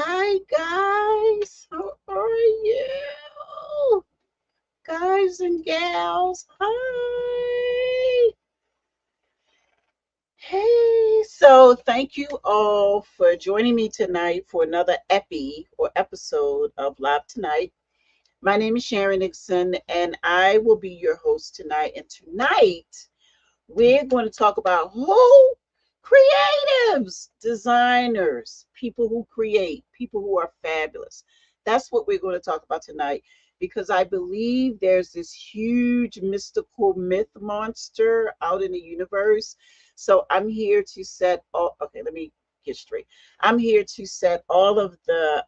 Hi guys, how are you? Guys and gals, hi. Hey, so thank you all for joining me tonight for another episode of Live Tonight. My name is Sharon Nixon and I will be your host tonight. And tonight we're going to talk about who? Creatives, designers, people who create, people who are fabulous. That's what we're going to talk about tonight because I believe there's this huge mystical myth monster out in the universe. So I'm here to set all, okay, let me get straight. I'm here to set all of the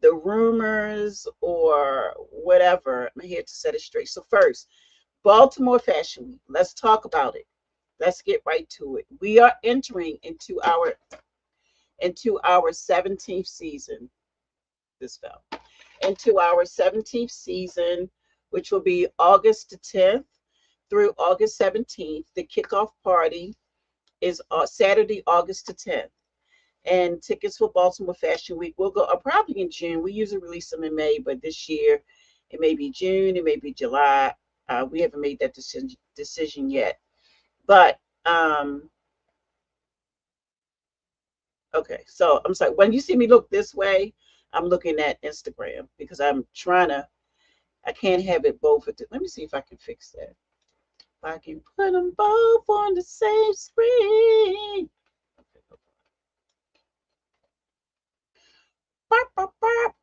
rumors or whatever. I'm here to set it straight. So first, Baltimore Fashion Week. Let's talk about it. Let's get right to it. We are entering into our 17th season. This fell into our 17th season, which will be August the 10th through August 17th. The kickoff party is Saturday, August the 10th. And tickets for Baltimore Fashion Week will go probably in June. We usually release them in May, but this year it may be June, it may be July. We haven't made that decision yet. But okay, so I'm sorry. When you see me look this way, I'm looking at Instagram because I'm trying to. I can't have it both. Let me see if I can fix that. If I can put them both on the same screen.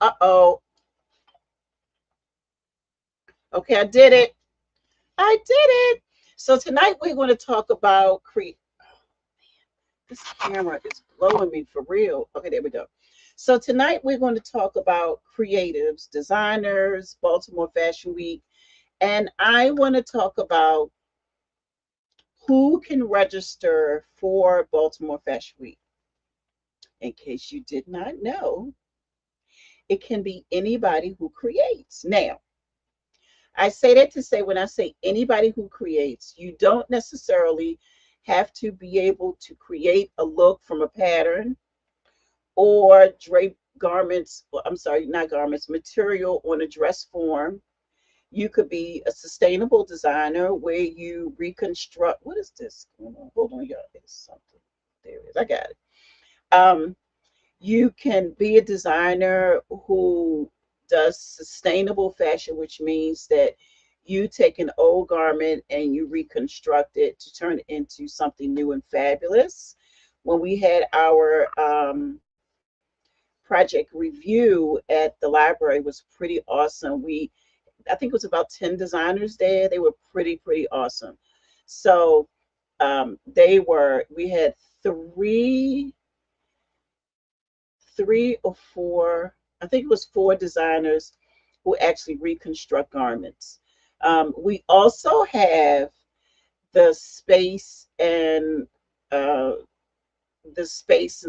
Uh-oh. Okay, I did it. I did it. So tonight we're going to talk about This camera is blowing me for real. Okay, there we go. So tonight we're going to talk about creatives, designers, Baltimore Fashion Week, and I want to talk about who can register for Baltimore Fashion Week. In case you did not know, it can be anybody who creates. Now, I say that to say when I say anybody who creates, you don't necessarily have to be able to create a look from a pattern or drape garments, I'm sorry, not garments, material on a dress form. You could be a sustainable designer where you reconstruct. What is this? Hold on, y'all. It's something. There it is. I got it. Um, you can be a designer who does sustainable fashion, which means that you take an old garment and you reconstruct it to turn it into something new and fabulous. When we had our project review at the library, was pretty awesome. I think it was about 10 designers there. They were pretty awesome. So we had three or four, I think it was four designers who actually reconstruct garments. We also have the space and uh,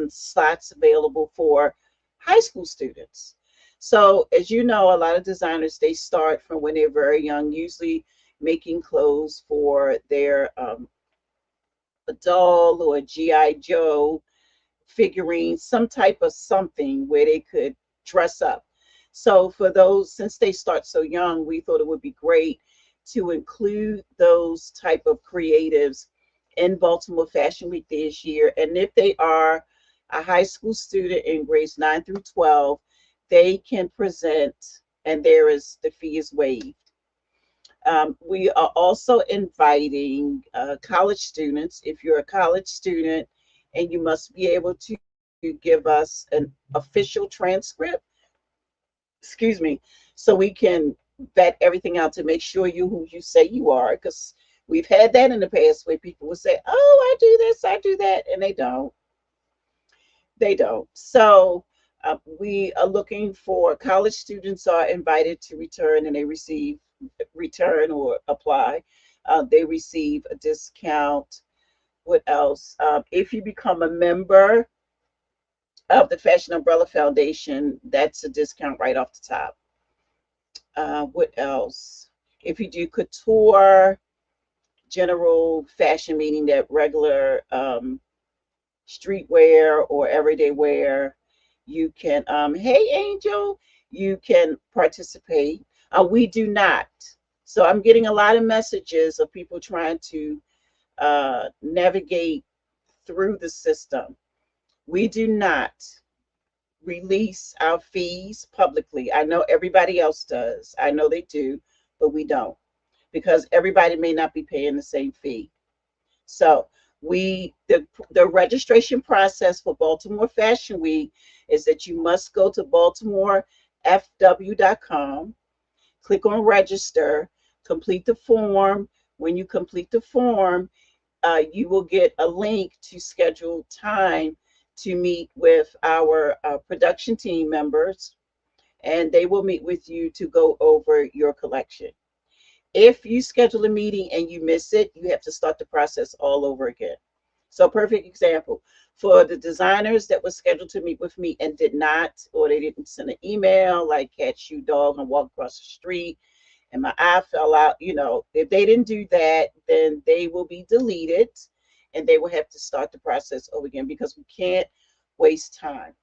slots available for high school students. So as you know, a lot of designers, they start from when they're very young, usually making clothes for their a doll or a GI Joe figurine, some type of something where they could dress up. So for those, since they start so young, we thought it would be great to include those type of creatives in Baltimore Fashion Week this year. And if they are a high school student in grades 9 through 12, they can present, and the fee is waived. We are also inviting college students. If you're a college student and you must be able to give us an official transcript, excuse me, so we can vet everything out to make sure you who you say you are, because we've had that in the past where people will say, oh, I do this, I do that, and they don't. They don't. So we are looking for college students are invited to return and they return or apply. They receive a discount. What else? If you become a member of the Fashion Umbrella Foundation, that's a discount right off the top. What else? If you do couture, general fashion, meaning that regular streetwear or everyday wear, You can, hey Angel, you can participate. We do not. So I'm getting a lot of messages of people trying to navigate through the system. We do not release our fees publicly. I know everybody else does. I know they do, but we don't, because everybody may not be paying the same fee. So the registration process for Baltimore Fashion Week is that you must go to baltimorefw.com, click on register, complete the form. When you complete the form, you will get a link to schedule time to meet with our production team members, and they will meet with you to go over your collection. If you schedule a meeting and you miss it, you have to start the process all over again. So, perfect example for the designers that were scheduled to meet with me and did not, or they didn't send an email, like catch you dog and walk across the street and my eye fell out. If they didn't do that, then they will be deleted and they will have to start the process over again, because we can't waste time.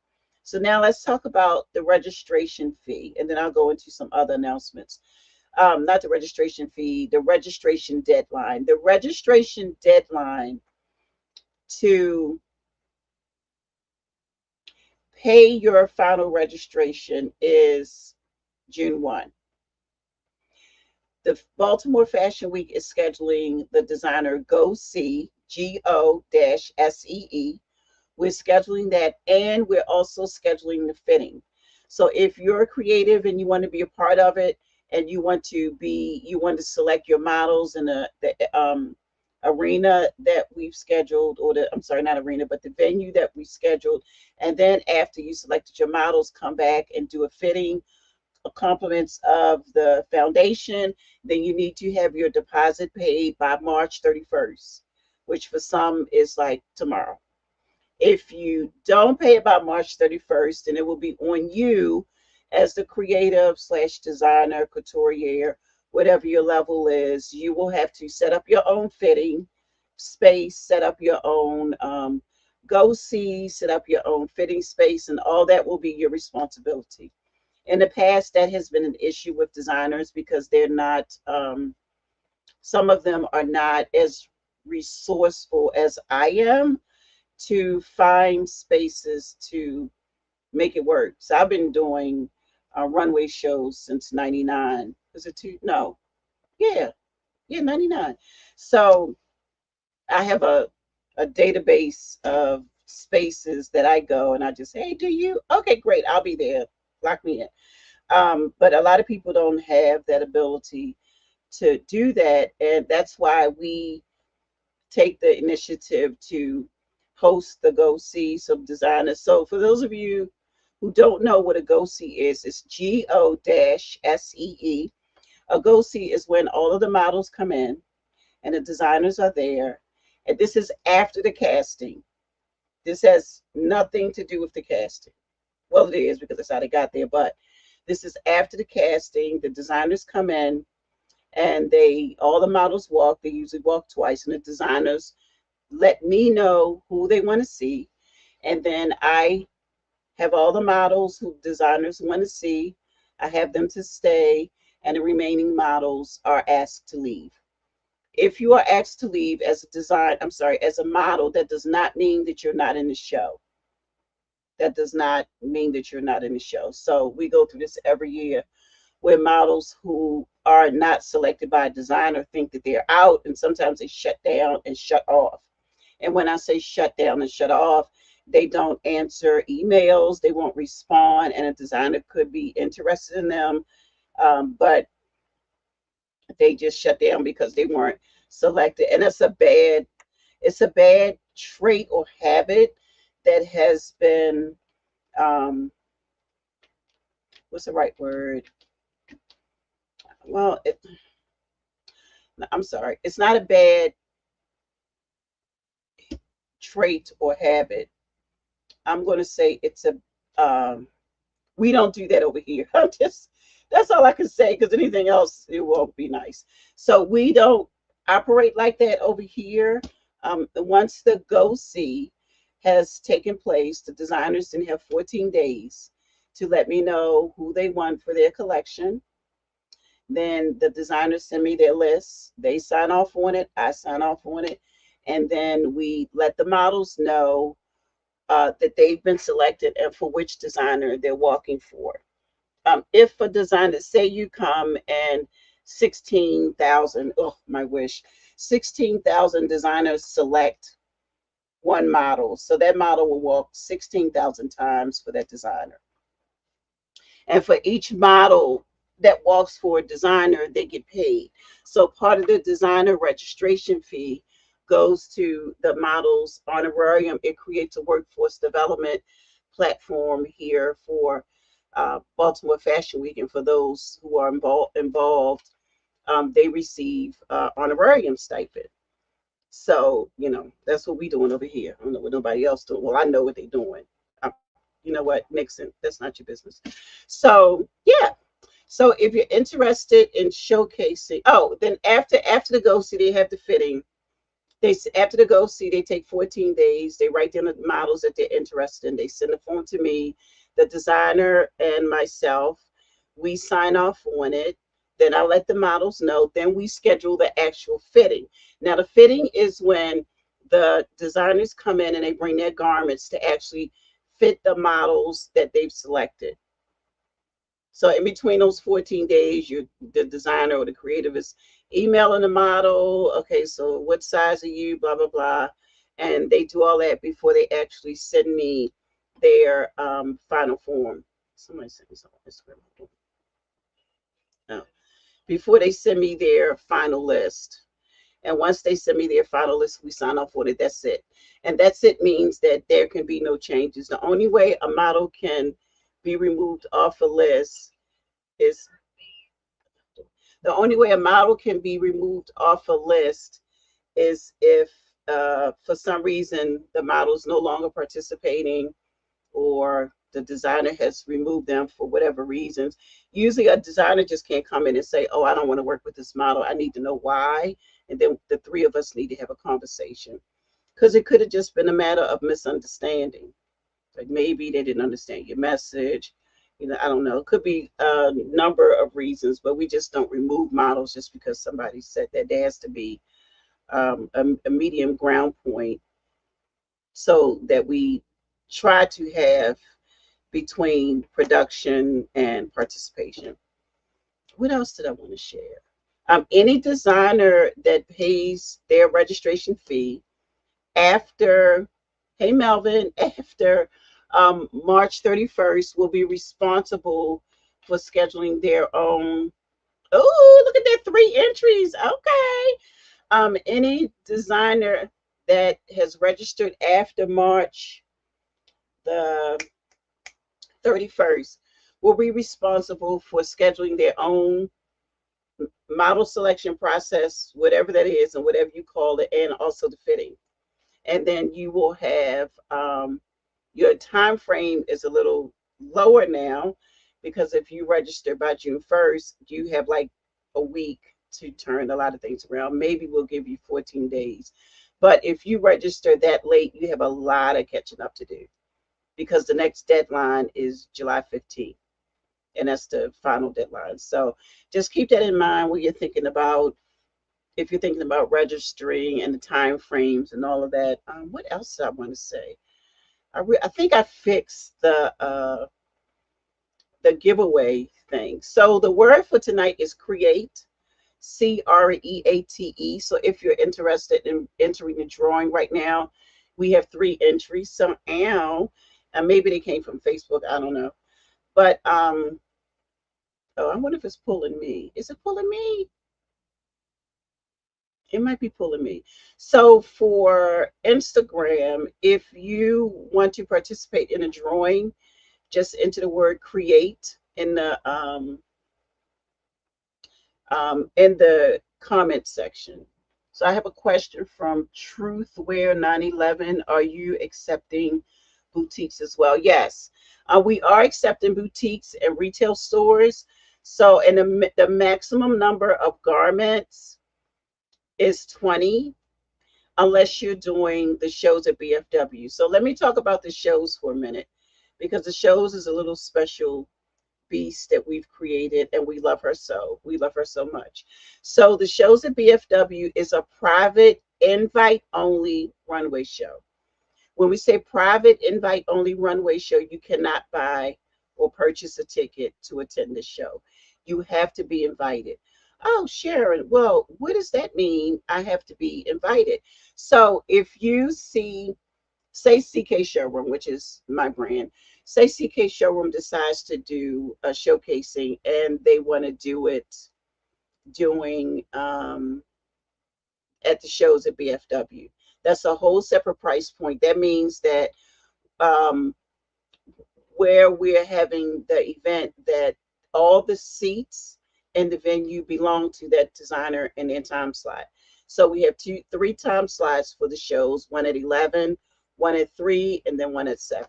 So now let's talk about the registration fee, and then I'll go into some other announcements. Not the registration fee, the registration deadline. The registration deadline to pay your final registration is June 1. The Baltimore Fashion Week is scheduling the designer Go See, GO-SEE. We're scheduling that, and we're also scheduling the fitting. So if you're creative and you want to be a part of it, and you want to select your models in the arena that we've scheduled, or I'm sorry, not arena, but the venue that we scheduled. And then after you selected your models, come back and do a fitting, compliments of the foundation. Then you need to have your deposit paid by March 31st, which for some is like tomorrow. If you don't pay it by March 31st, then it will be on you as the creative slash designer, couturier, whatever your level is. You will have to set up your own fitting space, set up your own Go See, set up your own fitting space, and all that will be your responsibility. In the past, that has been an issue with designers because they're not, some of them are not as resourceful as I am to find spaces to make it work. So I've been doing runway shows since 99. Was it two? No. Yeah. Yeah, 99. So I have a database of spaces that I go, and I just, hey, do you? Okay, great. I'll be there. Lock me in. But a lot of people don't have that ability to do that. And that's why we take the initiative to host the Go See some designers. So for those of you who don't know what a Go See is, it's GO-SEE. A Go See is when all of the models come in and the designers are there. And this is after the casting. This has nothing to do with the casting. Well, it is, because that's how they got there, but this is after the casting. The designers come in and all the models walk. They usually walk twice, and the designers let me know who they want to see. And then I have all the models who designers want to see. I have them to stay, and the remaining models are asked to leave. If you are asked to leave as a model, that does not mean that you're not in the show. That does not mean that you're not in the show. So we go through this every year, where models who are not selected by a designer think that they're out, and sometimes they shut down and shut off. And when I say shut down and shut off, they don't answer emails, they won't respond, and a designer could be interested in them, but they just shut down because they weren't selected. And it's a bad trait or habit that has been, what's the right word? Well, I'm sorry, it's not a bad trait or habit. I'm going to say it's we don't do that over here. That's all I can say, because anything else, it won't be nice. So we don't operate like that over here. Once the Go See has taken place, the designers then have 14 days to let me know who they want for their collection. Then the designers send me their list. They sign off on it. I sign off on it. And then we let the models know that they've been selected and for which designer they're walking for. If a designer, say you come and 16,000, oh, my wish, 16,000 designers select one model. So that model will walk 16,000 times for that designer. And for each model that walks for a designer, they get paid. So part of the designer registration fee goes to the model's honorarium. It creates a workforce development platform here for Baltimore Fashion Week, and for those who are involved, they receive honorarium stipend. So, that's what we're doing over here. I don't know what nobody else doing. Well, I know what they're doing. You know what, Nixon, that's not your business. So, yeah. So if you're interested in showcasing, oh, then after the go see, they have the fitting. After the go see, they take 14 days. They write down the models that they're interested in. They send the form to me, the designer and myself. We sign off on it. Then I let the models know. Then we schedule the actual fitting. Now the fitting is when the designers come in and they bring their garments to actually fit the models that they've selected. So in between those 14 days, the designer or the creative is emailing the model. Okay, so what size are you? Blah blah blah, and they do all that before they actually send me their final form. Somebody sent me something on Instagram. No, before they send me their final list. And once they send me their final list, we sign off on it. That's it. And that's it means that there can be no changes. The only way a model can be removed off a list is the only way a model can be removed off a list is if for some reason the model is no longer participating or the designer has removed them for whatever reasons. Usually a designer just can't come in and say, oh, I don't want to work with this model. I need to know why. And then the three of us need to have a conversation, because it could have just been a matter of misunderstanding. Like maybe they didn't understand your message. I don't know. It could be a number of reasons, but we just don't remove models just because somebody said that. There has to be a medium ground point so that we try to have between production and participation. What else did I want to share? Any designer that pays their registration fee after, hey Melvin, after March 31st will be responsible for scheduling their own. Oh, look at that, 3 entries. Okay. Any designer that has registered after March the 31st will be responsible for scheduling their own model selection process, whatever that is, and whatever you call it, and also the fitting. And then you will have your time frame is a little lower now, because if you register by June 1st, you have like a week to turn a lot of things around. Maybe we'll give you 14 days. But if you register that late, you have a lot of catching up to do, because the next deadline is July 15th. And that's the final deadline. So just keep that in mind when you're thinking about, if you're thinking about registering and the time frames and all of that. What else did I want to say? I think I fixed the giveaway thing. So the word for tonight is create, CREATE. So if you're interested in entering the drawing right now, we have 3 entries. So now, and maybe they came from Facebook, I don't know. But oh, I wonder if it's pulling me. Is it pulling me? It might be pulling me. So for Instagram, if you want to participate in a drawing, just enter the word create in the comment section. So I have a question from Truthwear911. Are you accepting boutiques as well? Yes, we are accepting boutiques and retail stores. So, and the maximum number of garments is 20. unless you're doing the shows at BFW. So let me talk about the shows for a minute, because the shows is a little special beast that we've created, and we love her so. We love her so much. So the shows at BFW is a private invite only runway show. When we say private invite only runway show, you cannot buy or purchase a ticket to attend the show. You have to be invited. Oh, Sharon, well, what does that mean? I have to be invited. So if you see, say CK Showroom, which is my brand, say CK Showroom decides to do a showcasing and they want to do it doing at the shows at BFW. That's a whole separate price point. That means that um, where we're having the event, that all the seats in the venue belong to that designer in their time slot. So we have three time slots for the shows: one at 11, one at 3, and then one at 7.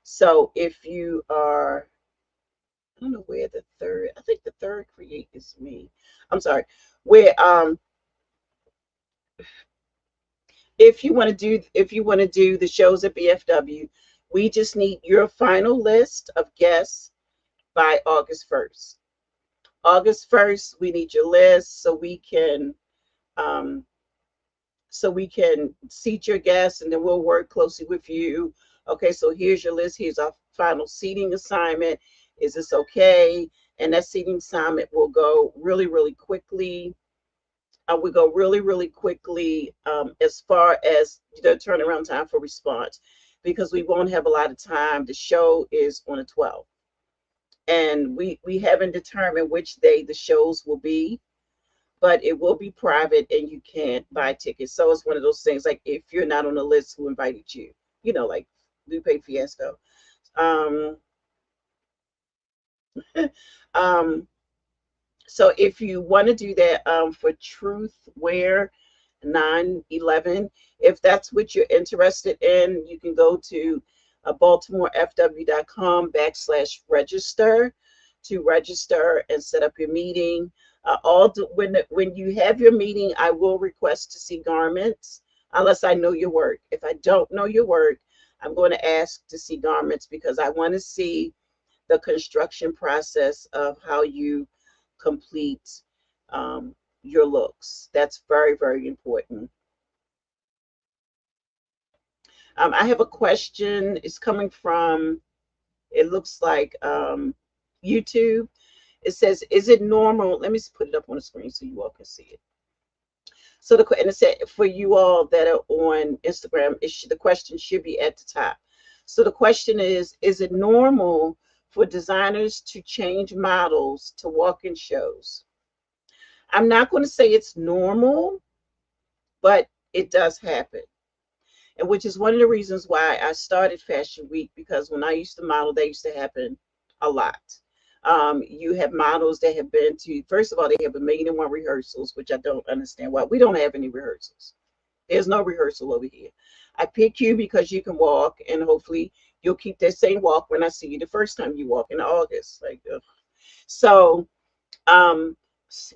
So if you are, I don't know where the third, I think the third create is me. I'm sorry. Where if you want to do the shows at BFW, we just need your final list of guests by August 1st. August 1st, we need your list um, so we can seat your guests, and then we'll work closely with you. Okay, so here's your list. Here's our final seating assignment. Is this okay? And that seating assignment will go really, really quickly. We go really, really quickly as far as the turnaround time for response, because we won't have a lot of time. The show is on the 12th, and we haven't determined which day the shows will be, but it will be private and you can't buy tickets. So it's one of those things, like if you're not on the list, who invited you? Like Lupe Fiasco. Um, um, so if you want to do that for Truth Wear 9/11, if that's what you're interested in, you can go to baltimorefw.com/register to register and set up your meeting. When you have your meeting, I will request to see garments unless I know your work. If I don't know your work, I'm going to ask to see garments, because I want to see the construction process of how you complete your looks. That's very, very important. I have a question. It's coming from, it looks like YouTube. It says, is it normal? Let me put it up on the screen so you all can see it. So and it said, for you all that are on Instagram, the question should be at the top. So the question is it normal for designers to change models to walk-in shows? I'm not going to say it's normal, but it does happen. And which is one of the reasons why I started Fashion Week, because when I used to model, that used to happen a lot. You have models that have been to, first of all, they have 1,000,001 rehearsals, which I don't understand why. We don't have any rehearsals. There's no rehearsal over here. I pick you because you can walk, and hopefully you'll keep that same walk when I see you the first time you walk in August. Like, ugh. So, um,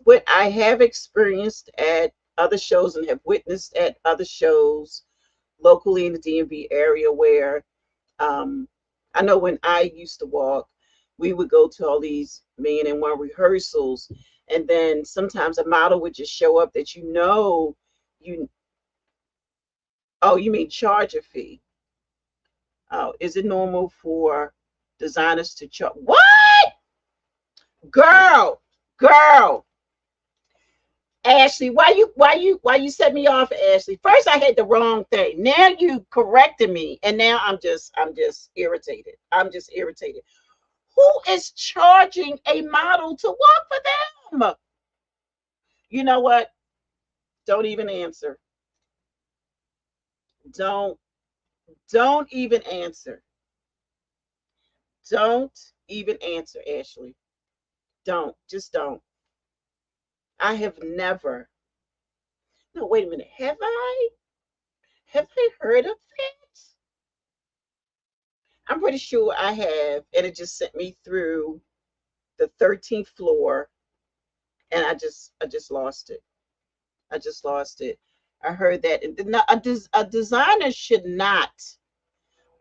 what I have experienced at other shows and have witnessed at other shows locally in the DMV area, where I know when I used to walk, we would go to all these 1,000,001 rehearsals, and then sometimes a model would just show up that you oh, you mean charge a fee. Oh, is it normal for designers to charge? What? Girl, girl. Ashley, why you set me off, Ashley? First I had the wrong thing. Now you corrected me, and now I'm just irritated. I'm just irritated. Who is charging a model to walk for them? You know what? Don't even answer. Don't don't even answer. Don't even answer, Ashley. Don't. Just don't. I have never. No, wait a minute. Have I? Have I heard of that? I'm pretty sure I have, and it just sent me through the 13th floor, and I just lost it. I just lost it. I heard that. A designer should not.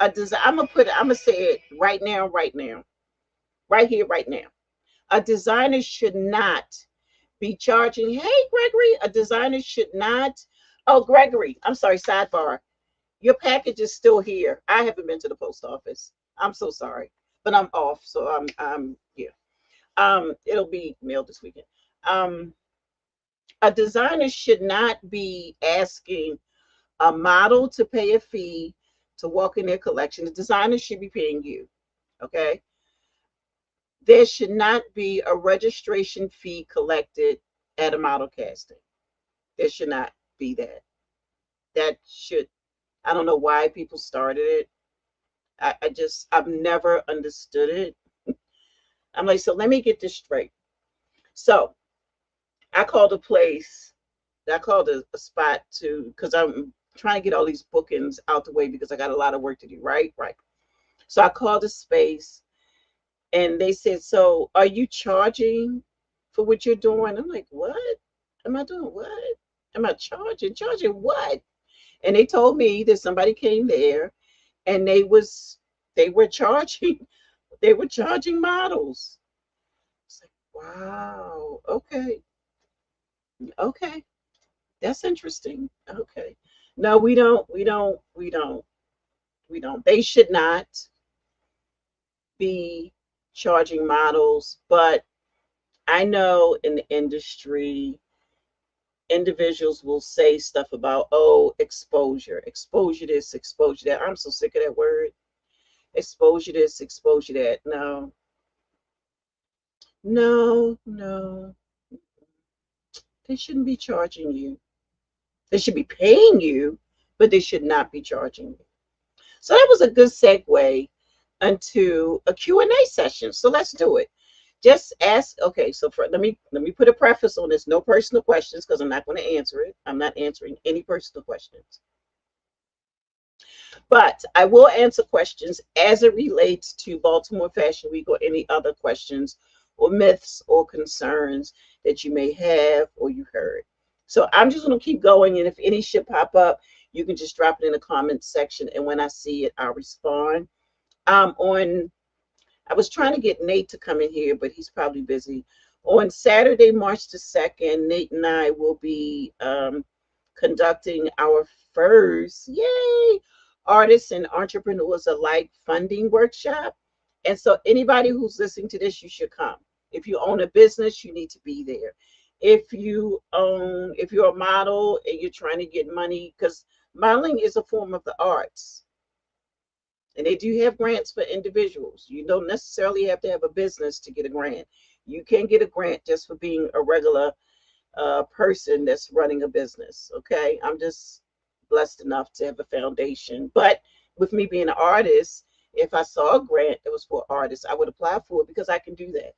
I'm gonna put it. I'm gonna say it right now. Right now. Right here. Right now. A designer should not be charging. Hey, Gregory. A designer should not. Oh, Gregory. I'm sorry. Sidebar. Your package is still here. I haven't been to the post office. I'm so sorry, but I'm off, so I'm yeah. It'll be mailed this weekend. Um, a designer should not be asking a model to pay a fee to walk in their collection. The designer should be paying you. Okay. There should not be a registration fee collected at a model casting. There should not be that. That should, I don't know why people started it. I've never understood it. I'm like, so let me get this straight. So I called a place, I called a spot to, because I'm trying to get all these bookings out the way because I got a lot of work to do, right? Right. So I called a space and they said, so are you charging for what you're doing? I'm like, what? Am I doing what? Am I charging? Charging what? And they told me that somebody came there and they were charging, they were charging models. It's like, wow, okay, okay, that's interesting. Okay. No, we don't. They should not be charging models, but I know in the industry, individuals will say stuff about, oh, exposure, exposure this, exposure that. I'm so sick of that word. Exposure this, exposure that. No, no, no. They shouldn't be charging you. They should be paying you, but they should not be charging you. So that was a good segue into a Q&A session. So let's do it. Just ask. Okay, so let me put a preface on this. No personal questions because I'm not going to answer it. I'm not answering any personal questions. But I will answer questions as it relates to Baltimore Fashion Week or any other questions or myths or concerns that you may have or you heard. So I'm just going to keep going. And if any should pop up, you can just drop it in the comments section. And when I see it, I'll respond. On I was trying to get Nate to come in here, but he's probably busy. On Saturday, March the 2nd, Nate and I will be conducting our first, yay, artists and entrepreneurs alike funding workshop. And so anybody who's listening to this, you should come. If you own a business, you need to be there. If you're a model and you're trying to get money, because modeling is a form of the arts. And they do have grants for individuals. You don't necessarily have to have a business to get a grant. You can get a grant just for being a regular person that's running a business. Okay. I'm just blessed enough to have a foundation. But with me being an artist, if I saw a grant that was for artists, I would apply for it because I can do that.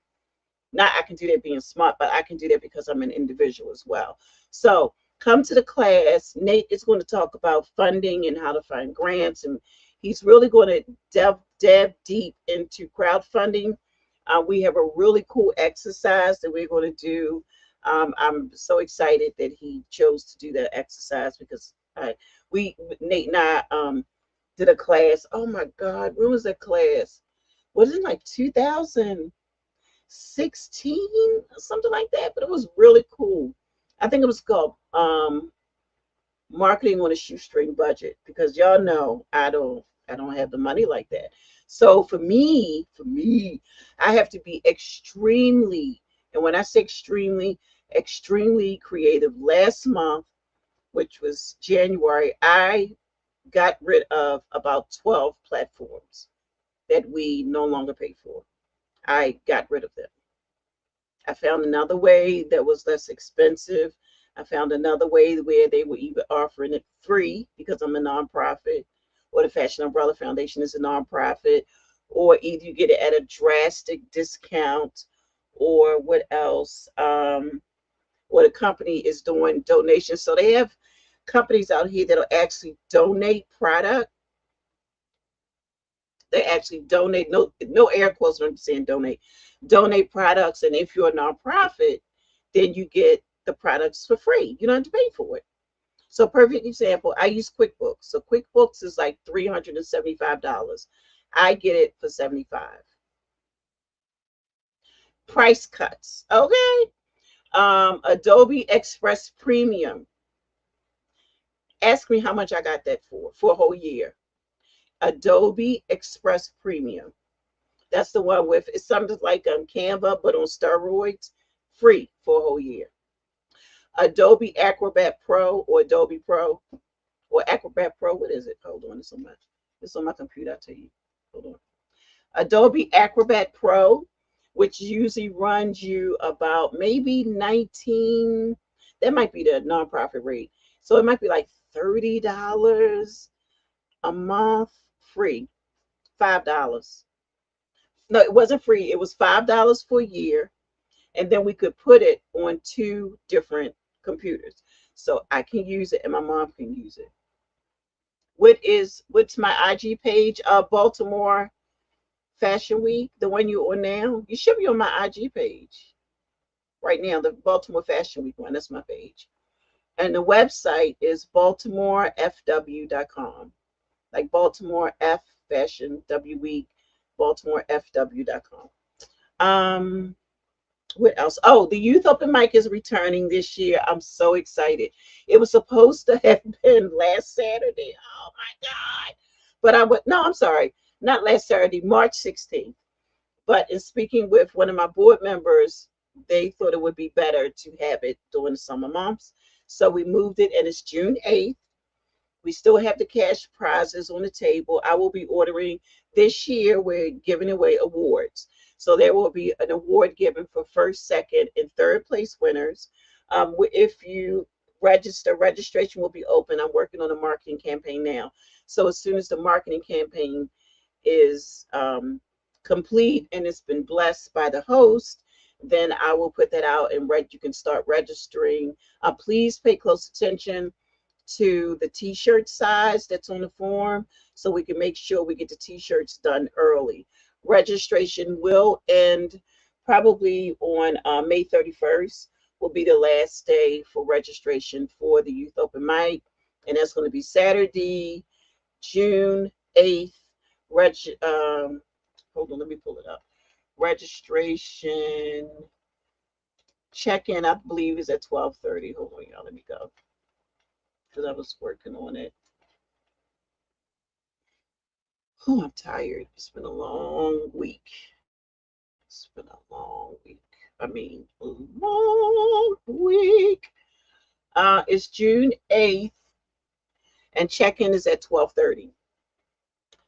Not I can do that being smart, but I can do that because I'm an individual as well. So come to the class. Nate is going to talk about funding and how to find grants, and he's really going to delve deep into crowdfunding. We have a really cool exercise that we're going to do. I'm so excited that he chose to do that exercise because Nate and I did a class. Oh my God, when was that class? Was it like 2016, something like that? But it was really cool. I think it was called marketing on a shoestring budget because y'all know I don't have the money like that. So for me, I have to be extremely, and when I say extremely creative. Last month, which was January, I got rid of about 12 platforms that we no longer pay for. I got rid of them. I found another way that was less expensive. I found another way where they were either offering it free because I'm a nonprofit, or the Fashion Umbrella Foundation is a nonprofit, or either you get it at a drastic discount, or what else? Or the company is doing donations. So they have companies out here that'll actually donate product. They actually donate, no air quotes when I'm saying donate products. And if you're a nonprofit, then you get the products for free. You don't have to pay for it. So perfect example, I use QuickBooks. So QuickBooks is like $375. I get it for 75. Price cuts. Okay. Adobe Express Premium. Ask me how much I got that for a whole year. Adobe Express Premium. That's the one with, it's something like Canva, but on steroids, free for a whole year. Adobe Acrobat Pro or Adobe Pro or Acrobat Pro. What is it? Hold on, it's on my computer. I'll tell you. Hold on. Adobe Acrobat Pro, which usually runs you about maybe 19. That might be the nonprofit rate. So it might be like $30 a month, free. $5. No, it wasn't free. It was $5 for a year, and then we could put it on two different computers. So I can use it and my mom can use it. What's my IG page? Baltimore Fashion Week, the one you're on now. You should be on my IG page right now, the Baltimore Fashion Week one. That's my page. And the website is baltimorefw.com. Like Baltimore F Fashion W Week, baltimorefw.com. What else? Oh, the Youth Open Mic is returning this year. I'm so excited. It was supposed to have been last Saturday. Oh my God. But I would, no, I'm sorry, not last Saturday, March 16th. But in speaking with one of my board members, they thought it would be better to have it during the summer months. So we moved it, and it's June 8th. We still have the cash prizes on the table. I will be ordering this year. We're giving away awards. So there will be an award given for first, second, and third place winners. If you register, registration will be open. I'm working on a marketing campaign now. So as soon as the marketing campaign is complete and it's been blessed by the host, then I will put that out and you can start registering. Please pay close attention to the t-shirt size that's on the form so we can make sure we get the t-shirts done early. Registration will end probably on May 31st will be the last day for registration for the Youth Open Mic, and that's going to be Saturday, June 8th. Hold on, let me pull it up. Registration check-in, I believe, is at 12:30. Hold on, y'all, let me go because I was working on it. Oh, I'm tired. It's been a long week. It's been a long week. I mean, a long week. It's June 8th, and check-in is at 12:30.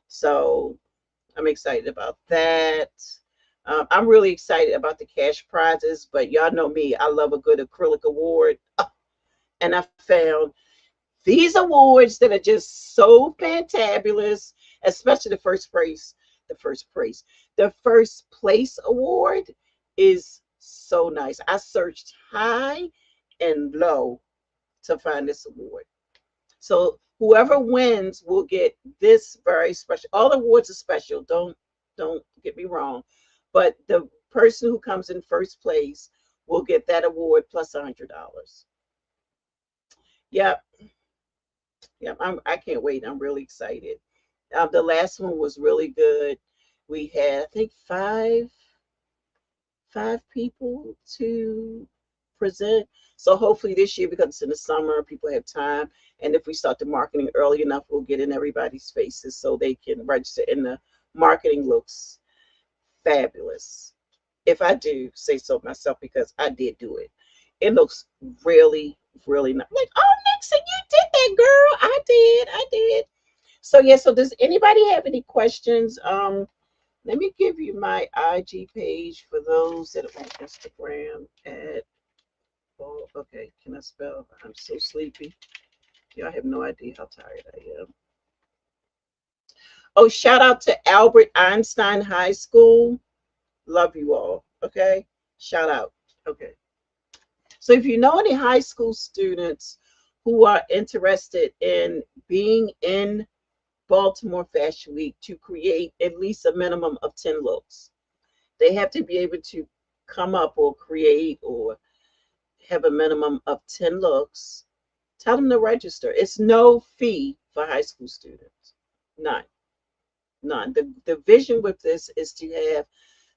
So I'm excited about that. I'm really excited about the cash prizes, but y'all know me. I love a good acrylic award. Oh, and I found these awards that are just so fantabulous, especially the first place. The first place award is so nice. I searched high and low to find this award. So whoever wins will get this very special. All awards are special. Don't get me wrong, but the person who comes in first place will get that award plus $100. Yep, yep. I can't wait. I'm really excited. The last one was really good. We had, I think, five people to present. So hopefully this year, because it's in the summer, people have time. And if we start the marketing early enough, we'll get in everybody's faces so they can register. And the marketing looks fabulous. If I do say so myself, because I did do it. It looks really, really nice. Like, oh, Nixon, you did that, girl. I did. So yeah, so does anybody have any questions? Let me give you my IG page for those that are on Instagram at, oh, okay, can I spell? I'm so sleepy. Y'all have no idea how tired I am. Oh, shout out to Albert Einstein High School. Love you all. Okay. Shout out. Okay. So if you know any high school students who are interested in being in Baltimore Fashion Week to create at least a minimum of 10 looks, they have to be able to come up or create or have a minimum of 10 looks, Tell them to register. It's no fee for high school students. None. None. The vision with this is to have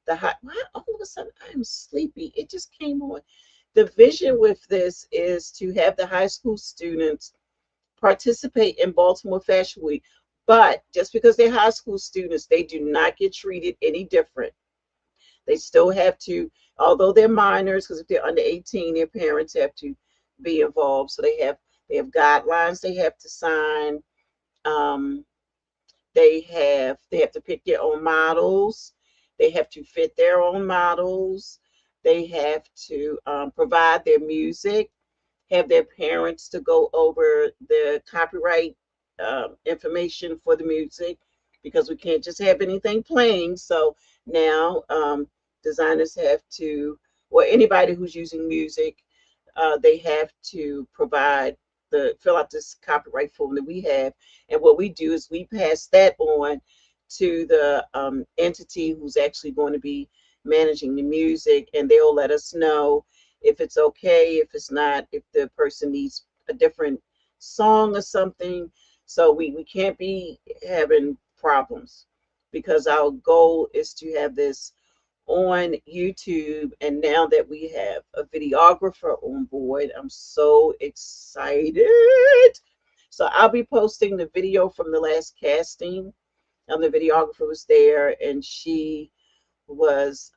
the high. Why all of a sudden I'm sleepy? It just came on. The vision with this is to have the high school students participate in Baltimore Fashion Week. But just because they're high school students, they do not get treated any different. They still have to, although they're minors, because if they're under 18, their parents have to be involved. So they have guidelines they have to sign. Um, they have to pick their own models. They have to fit their own models. They have to provide their music, have their parents to go over the copyright information for the music, because we can't just have anything playing. So now designers have to, or anybody who's using music, they have to fill out this copyright form that we have. And what we do is we pass that on to the entity who's actually going to be managing the music, and they'll let us know if it's okay, if it's not, if the person needs a different song or something. So we can't be having problems, because our goal is to have this on YouTube. And now that we have a videographer on board, I'm so excited. So I'll be posting the video from the last casting. And the videographer was there, and she was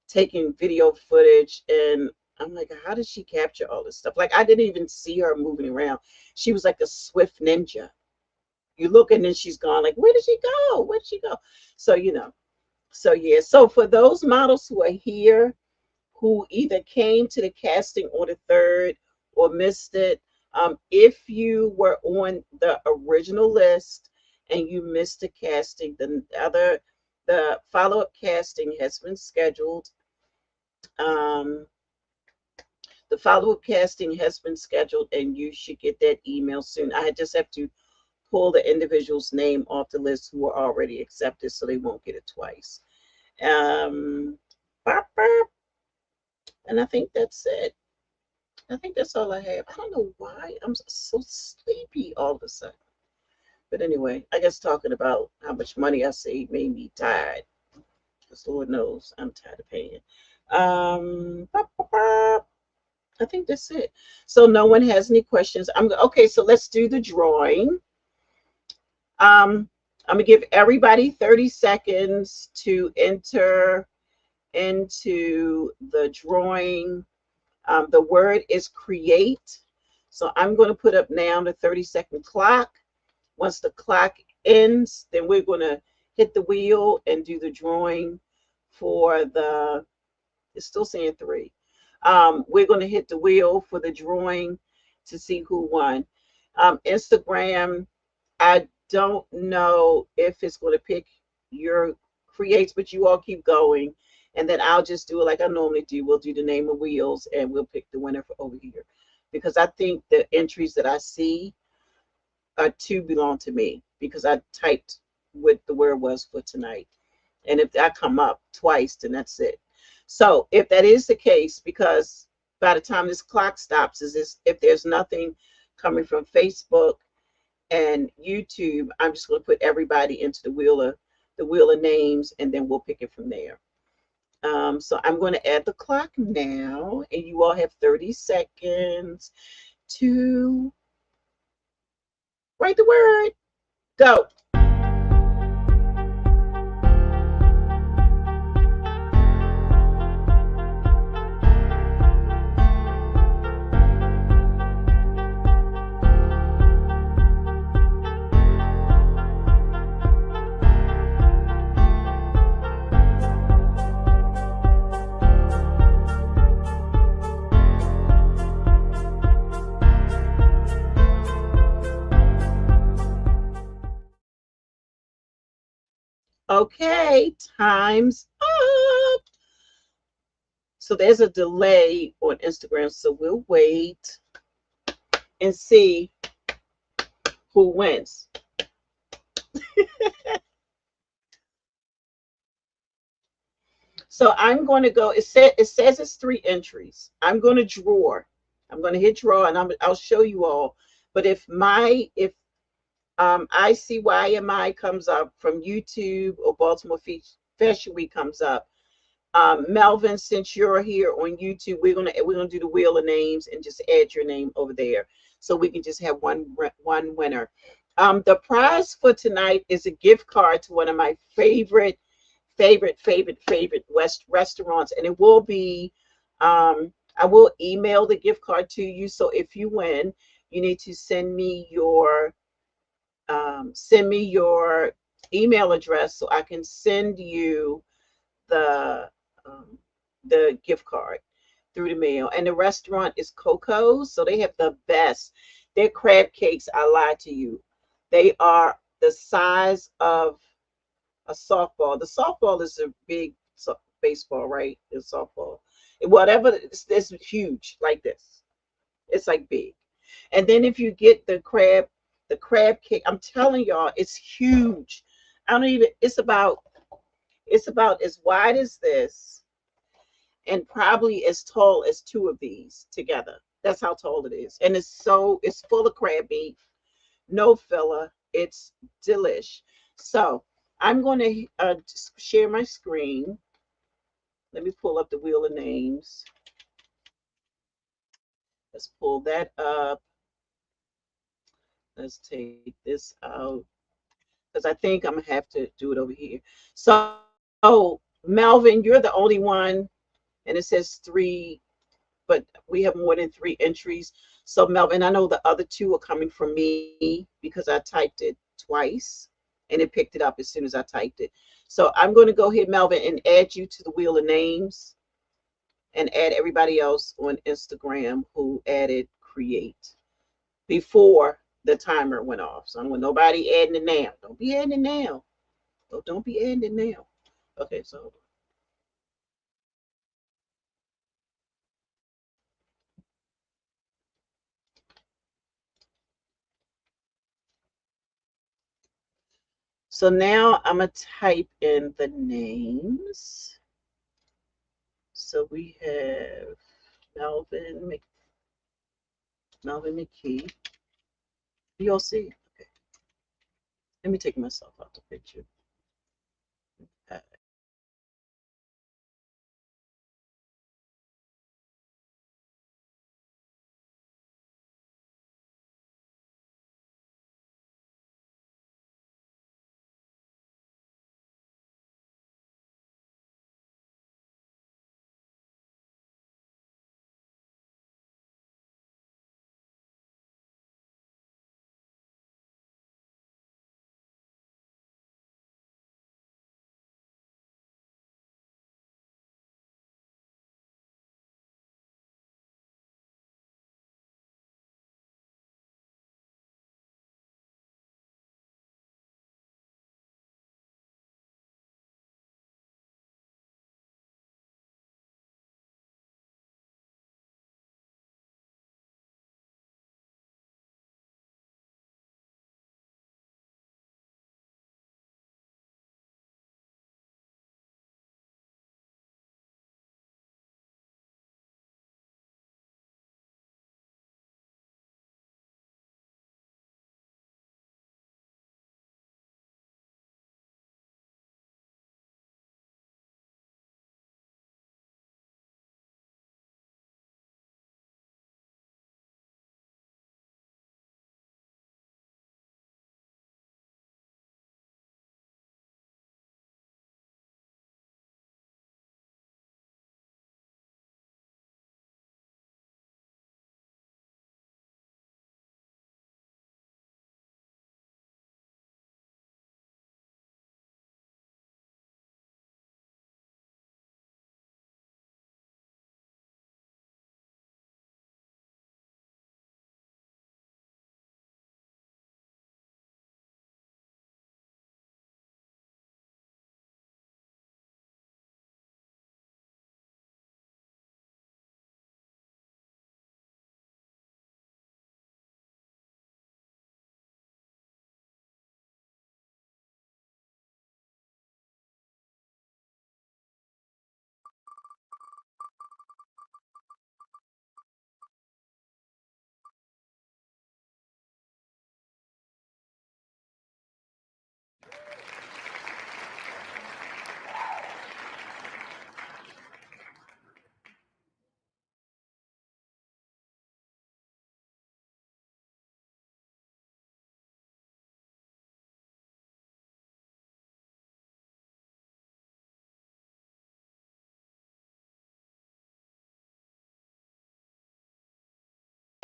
taking video footage, and I'm like, how did she capture all this stuff? Like, I didn't even see her moving around. She was like a swift ninja. You look, and then she's gone. Like, where did she go? Where did she go? So, so yeah. So for those models who are here, who either came to the casting on the 3rd or missed it, if you were on the original list and you missed the casting, the follow-up casting has been scheduled. Um, the follow-up casting has been scheduled, and you should get that email soon. I just have to pull the individual's name off the list who are already accepted, so they won't get it twice. And I think that's it. I think that's all I have. I don't know why I'm so sleepy all of a sudden. But anyway, I guess talking about how much money I saved made me tired. Because Lord knows I'm tired of paying. I think that's it. So no one has any questions. Okay. So let's do the drawing. I'm gonna give everybody 30 seconds to enter into the drawing. The word is create. So I'm going to put up now the 30-second clock. Once the clock ends, then we're going to hit the wheel and do the drawing for it's still saying 3. We're going to hit the wheel for the drawing to see who won. Instagram, I don't know if it's going to pick your creates, but you all keep going. And then I'll just do it like I normally do. We'll do the name of wheels, and we'll pick the winner for over here. Because I think the entries that I see are 2 belong to me, because I typed what the word was for tonight. And if I come up twice, then that's it. So if that is the case, because by the time this clock stops, if there's nothing coming from Facebook and YouTube, I'm just going to put everybody into the wheel of names, and then we'll pick it from there. So I'm going to add the clock now, and you all have 30 seconds to write the word. Go. Okay, time's up. So there's a delay on Instagram, so we'll wait and see who wins. So I'm going to go. It says it's 3 entries. I'm going to draw I'm going to hit draw, and I'll show you all. But if ICYMI comes up from YouTube, or Baltimore Fashion Week comes up, Melvin, since you're here on YouTube, we're gonna do the wheel of names and just add your name over there, so we can just have one winner. The prize for tonight is a gift card to one of my favorite West restaurants, and it will be. I will email the gift card to you. So if you win, you need to send me your email address so I can send you the um, the gift card through the mail. And the restaurant is Coco's, so they have the best. Their crab cakes, I lied to you, they are the size of a softball. The softball is a big baseball, right? It's softball. Whatever, it's huge like this. It's like big. And then if you get the crab cake, I'm telling y'all, it's huge. I don't even. It's about as wide as this, and probably as tall as two of these together. That's how tall it is. And it's full of crab meat, no filler. It's delish. So I'm going to just share my screen. Let me pull up the wheel of names. Let's pull that up. Let's take this out because I think I'm gonna have to do it over here. So Melvin, you're the only one, and it says three, but we have more than three entries. So Melvin, I know the other two are coming from me because I typed it twice and it picked it up as soon as I typed it. So I'm going to go ahead, Melvin, and add you to the wheel of names and add everybody else on Instagram who added create before the timer went off. So I don't want nobody adding it now. Don't be adding it now. Oh, don't be adding it now. Okay, so now I'm gonna type in the names. So we have Melvin Melvin McKee. You'll see. Okay, let me take myself out the picture. Uh,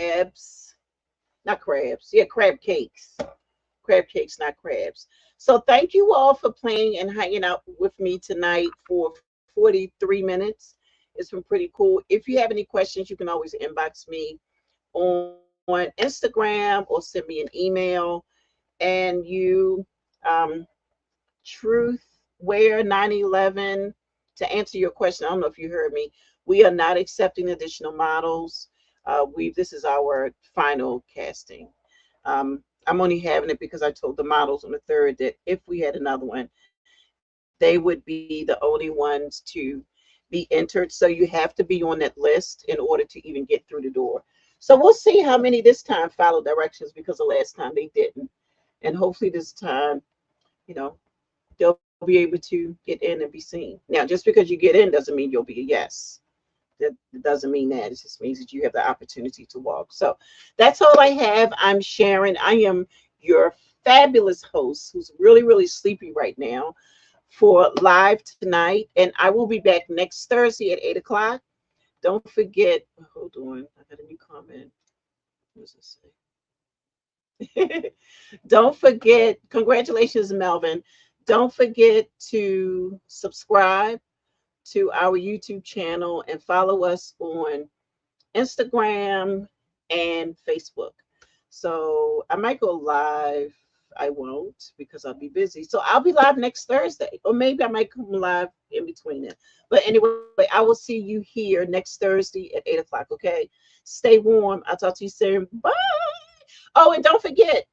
crabs, not crabs. Yeah, crab cakes. Crab cakes, not crabs. So thank you all for playing and hanging out with me tonight for 43 minutes. It's been pretty cool. If you have any questions, you can always inbox me on Instagram or send me an email. And you, um, Truth Wear 911, to answer your question, I don't know if you heard me. We are not accepting additional models. This is our final casting. I'm only having it because I told the models on the third that if we had another one, they would be the only ones to be entered. So you have to be on that list in order to even get through the door. So we'll see how many this time follow directions, because the last time they didn't. And hopefully this time, you know, they'll be able to get in and be seen. Now, just because you get in doesn't mean you'll be a yes. That doesn't mean that. It just means that you have the opportunity to walk. So that's all I have. I'm Sharon. I am your fabulous host who's really, really sleepy right now for live tonight. And I will be back next Thursday at 8 o'clock. Don't forget, hold on, I got a new comment. What does it say? Don't forget, congratulations, Melvin. Don't forget to subscribe to our YouTube channel and follow us on Instagram and Facebook. So I might go live. I won't, because I'll be busy. So I'll be live next Thursday, or maybe I might come live in between them. But anyway, I will see you here next Thursday at 8 o'clock. Okay. Stay warm. I'll talk to you soon. Bye. Oh, and don't forget,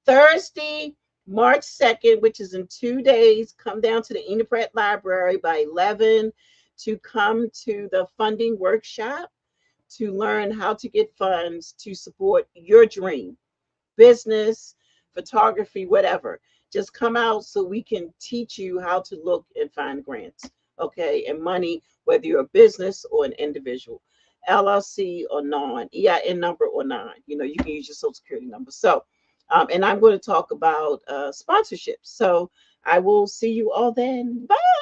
Thursday, March 2nd, which is in 2 days, come down to the Enid Pratt Library by 11 to come to the funding workshop to learn how to get funds to support your dream, business, photography, whatever. Just come out so we can teach you how to look and find grants, okay, and money, whether you're a business or an individual, LLC or non, EIN number or non. You can use your social security number. So, and I'm going to talk about sponsorships. So I will see you all then. Bye.